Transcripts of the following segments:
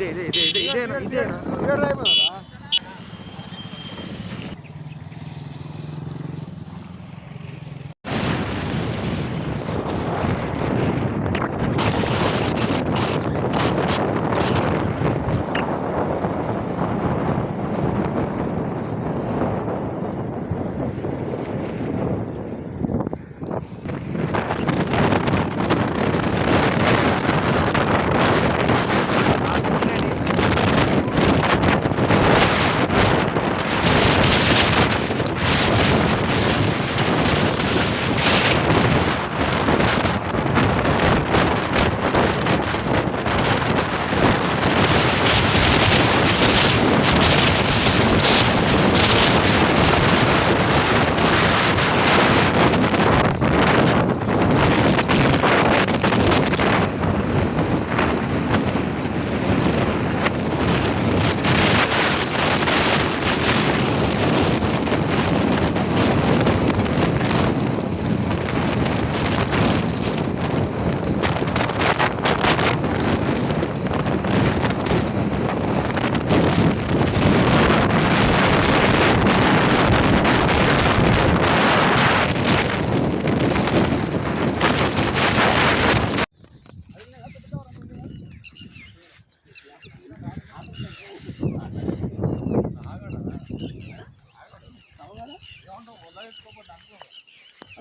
ఇదేనా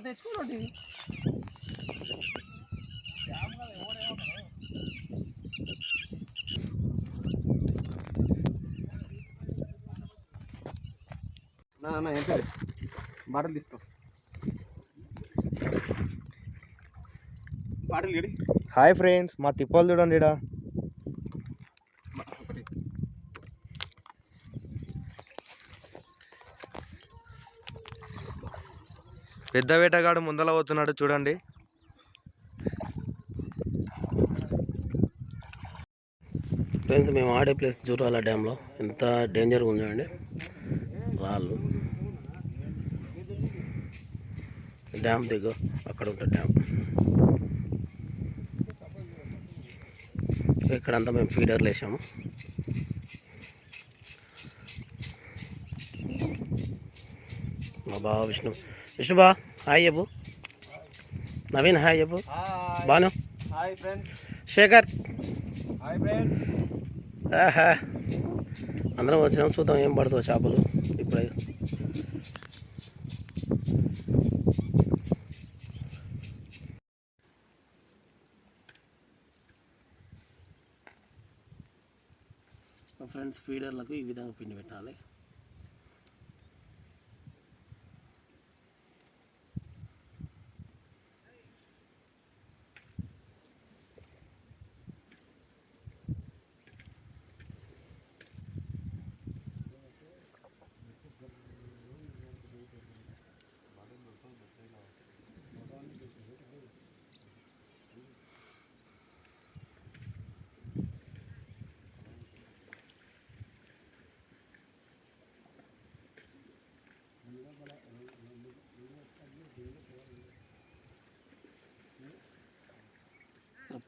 తెచ్చుకోండి. ఎంత బాటలు తీసుకో. బాటలు గడి. హాయ్ ఫ్రెండ్స్, మా తిప్పలు చూడండి. ఇడా పెద్ద వేటగాడు ముందల పోతున్నాడు చూడండి. ఫ్రెండ్స్, మేము ఆడే ప్లేస్ జూరాల డ్యాంలో ఎంత డేంజర్గా ఉందండి. రాళ్ళు డ్యామ్ దగ్గర అక్కడ ఉంటుంది డ్యామ్. ఇక్కడంతా మేము ఫీడర్లు వేసాము. మా బావ విష్ణుబా హాయ్ చెప్పు. నవీన్ హాయ్ చెప్పు. బాను శేఖర్ అందరం వచ్చినాం. చూద్దాం ఏం పడుతుందో చేపలు. ఇప్పుడే ఫ్రెండ్స్, ఫీడర్లకు ఈ విధంగా పిండి పెట్టాలి.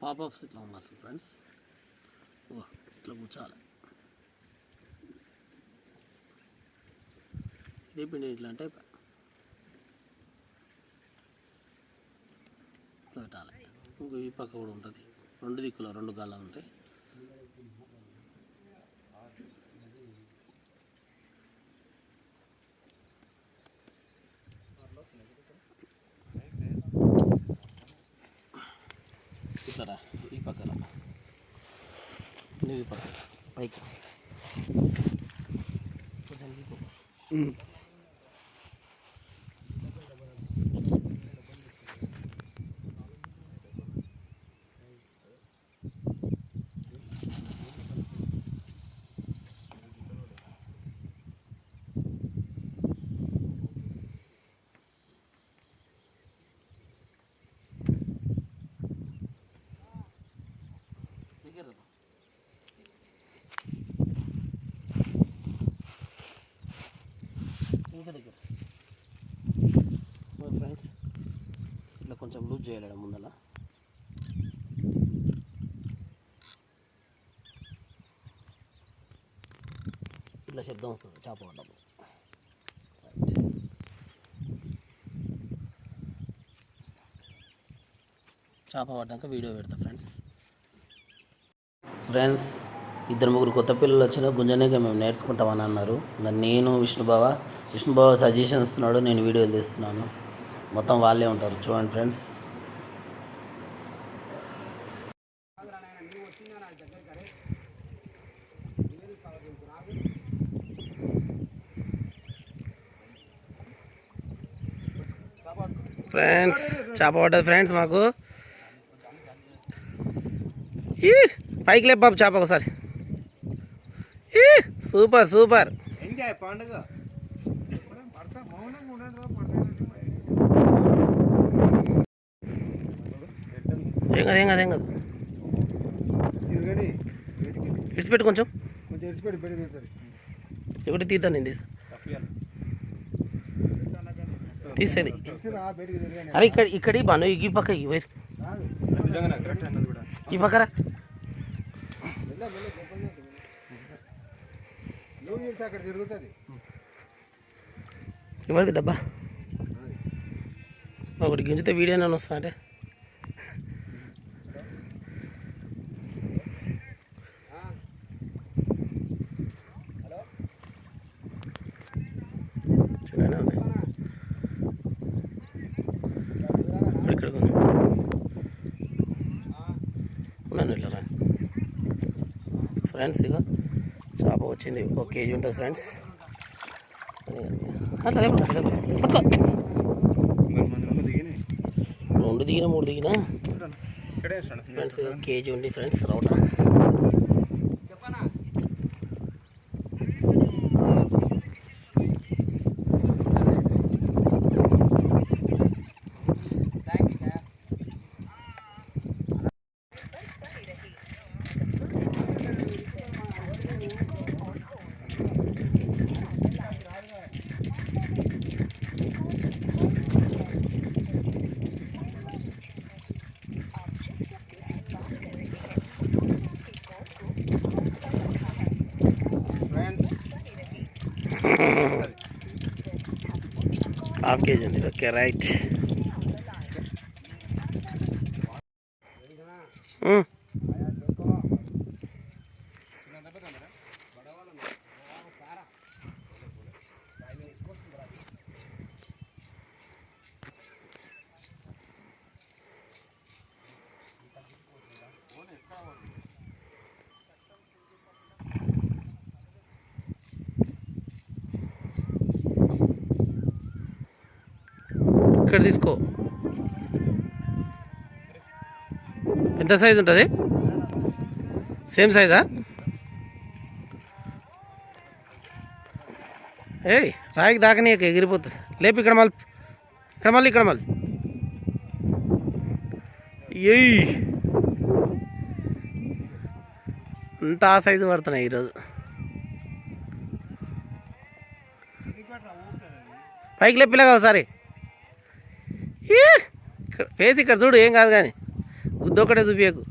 పాపప్స్ ఇట్లా ఉన్నారు ఫ్రెండ్స్. ఇట్లా కూర్చోాలి. ఇదే పిండి ఇట్లా అంటే పెట్టాలి. ఇంకో ఈ పక్క కూడా ఉంటుంది. రెండు దిక్కులో రెండు గాళ్ళలు ఉంటాయి. ఇట్లా ఈ పక్కన ఈ పక్క పైకి ఫ్రెండ్స్, ఇట్లా కొంచెం లూజ్ చేయాలి ముందల. ఇట్లా శబ్దం వస్తుంది చేప పడ్డప్పుడు. చేప పడ్డాక వీడియో పెడతా ఫ్రెండ్స్. ఇద్దరు ముగ్గురు కొత్త పిల్లలు వచ్చిన గుంజనేగా మేము నేర్చుకుంటామని అన్నారు. ఇంకా నేను విష్ణుబావ సజెషన్ ఇస్తున్నాడు, నేను వీడియోలు తీస్తున్నాను. మొత్తం వాళ్ళే ఉంటారు చూడండి ఫ్రెండ్స్. చేప పడ్డది ఫ్రెండ్స్ మాకు. పైకి లేపు బాబు చేప ఒకసారి. Super super. ఏం కాదు ఇడిచిపెట్టు కొంచెం ఒకటి తీద్దాను నేను తీసేది. అరే ఇక్కడ బాను ఈ పక్క ఈ పక్కరా ఎవరిది డబ్బా ఒకటి గింజితే వీడియో నన్ను వస్తా అంటే చూడండి ఇక్కడ ఉన్నాను వెళ్ళరా ఫ్రెండ్స్. ఇక చేప వచ్చింది, 1 కేజీ ఉంటుంది ఫ్రెండ్స్. పట్టుకో 2 దిగినా 3 దిగినా ఫ్రెండ్స్. 1 కేజీ ఉంది ఫ్రెండ్స్ రౌట. హాఫ్ కేజీ ఉంది. Okay right. ఇక్కడ తీసుకో. ఎంత సైజు ఉంటుంది? సేమ్ సైజా? ఏయ్ రాయికి దాకనీయక ఎగిరిపోతుంది. లేపు ఇక్కడ మళ్ళీ ఏయ్ అంత ఆ సైజు పడుతున్నాయి ఈరోజు. పైకి లేపిలాగా ఒకసారి ఫేస్ ఇక్కడ చూడు, ఏం కాదు కానీ గుద్దొక్కడే చూపించకు.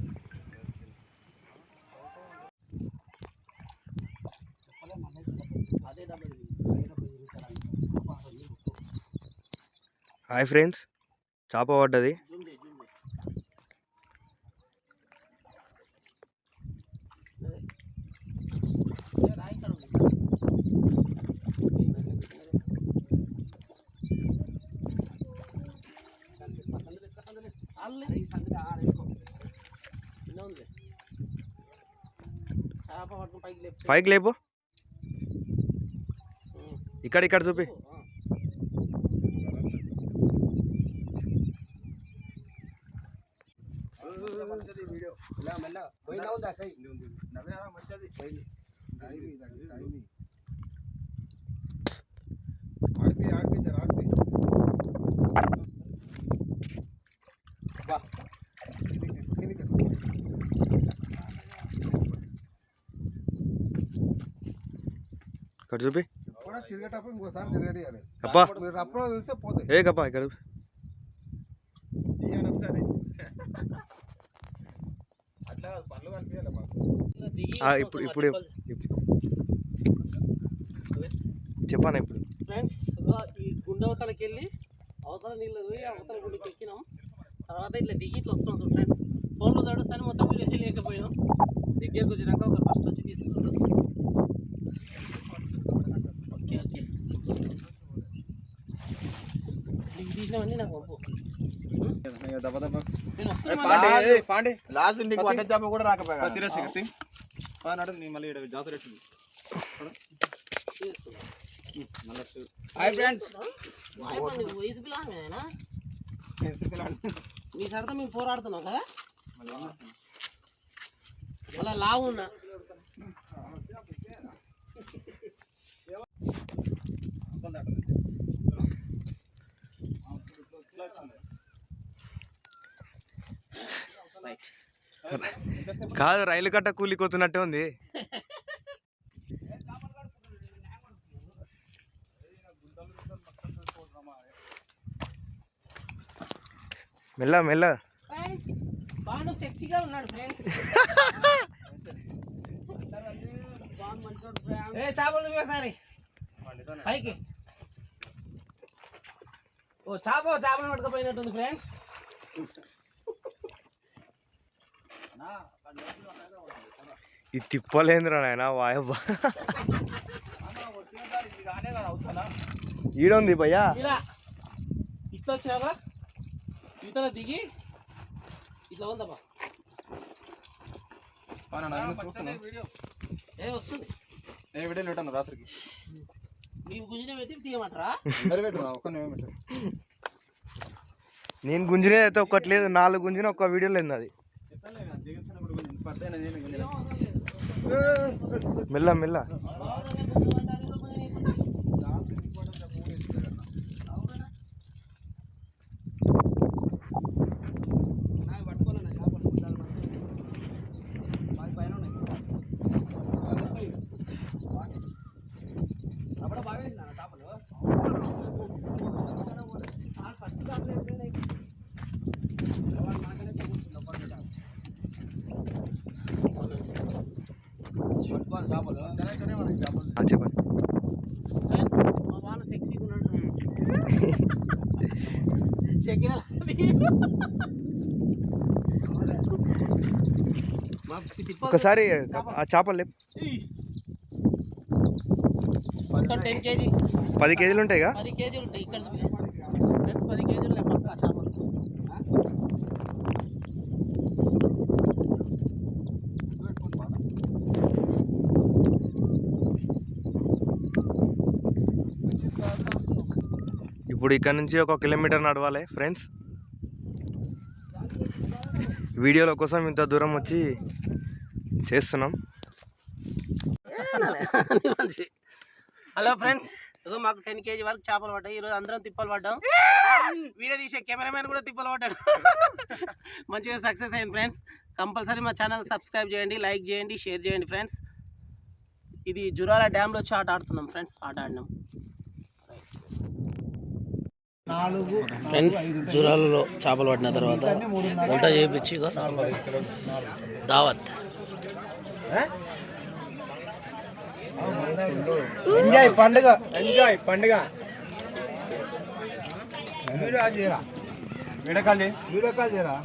హాయ్ ఫ్రెండ్స్, చేప పడ్డది. పైకి లేపు, ఇక్కడ చూపి. ఇక్కడ చూపి. అప్పా ఏ కప్పా ఇక్కడ ఇప్పుడు చెప్పాను ఇప్పుడు ఫ్రెండ్స్ ఈ గుండె అవతలకి వెళ్ళి అవతల నీళ్ళు పోయి అవతల గుండెకి ఎక్కినాం. తర్వాత ఇట్లా దిగి ఇట్లా వస్తున్నాం. సో ఫ్రెండ్స్ ఫోన్లో తడుస్తాను మొత్తం వీడియో లేకపోయినాం. దగ్గరకు వచ్చినాక ఒకరు ఫస్ట్ వచ్చి తీస్తున్నారు. ఓకే ఓకే నీకు తీసినవన్నీ నాకు పంపు. వయసు పిల్లనా మీ సరదా మేము పోరాడుతున్నాం కదా అలా లావు ఉన్నా. కాదు రైలు కట్ట కూలిపోతున్నట్టే ఉంది. మెల్ల మెల్ల బాను సెక్సీగా ఉన్నాడు ఫ్రెండ్స్. చేపలు ఒకసారి పైకి ఓ చేపలు పట్టుకపోయినట్టుంది ఫ్రెండ్స్. ఈ తిప్పలేంద్రా నాయన వాయబ్బా ఈడుంది భయ్యా. ఇలా ఇట్లా వచ్చినాక ఇతల దిగి ఇట్లా ఉందమ్మా ఏ వస్తుంది రాత్రికి నీవు గుంజిన పెట్టి తీయమంటారా? నేను గుంజినది అయితే ఒక్కట్లేదు, 4 గుంజిన ఒక్క వీడియో లేదు అది. మెల్ల మెల్ల చెప్పండి. మా బాగా సెక్సీగా ఉన్నాడు. షకిరా ఒకసారి ఆ చేపలు లేపు. మొత్తం 10 కేజీ 10 కేజీలు ఉంటాయిగా. 10 కేజీలు ఉంటాయి ఇక్కడ ఫ్రెండ్స్. 10 కేజీలు పక్క చేపలు. ఇప్పుడు ఇక్కడ నుంచి 1 కిలోమీటర్ నడవాలి ఫ్రెండ్స్. వీడియోల కోసం ఇంత దూరం వచ్చి చేస్తున్నాం. హలో ఫ్రెండ్స్, మాకు 10 కేజీ వరకు చేపలు పడ్డాయి. ఈరోజు అందరం తిప్పలు పడ్డాం. వీడియో తీసే కెమెరామెన్ కూడా తిప్పలు పడ్డాడు. మంచిగా సక్సెస్ అయింది ఫ్రెండ్స్. కంపల్సరీ మా ఛానల్ సబ్స్క్రైబ్ చేయండి, లైక్ చేయండి, షేర్ చేయండి ఫ్రెండ్స్. ఇది జురాల డ్యామ్లో వచ్చి ఆట ఆడుతున్నాం ఫ్రెండ్స్. ఆట ఆడినాం ఫ్రెండ్స్. జురాలలో చేపలు పట్టిన తర్వాత వంట చేయించి దావత్. ఎంజాయ్ పండుగ, ఎంజాయ్ పండుగ. వీడియో కాల్ చేయరా.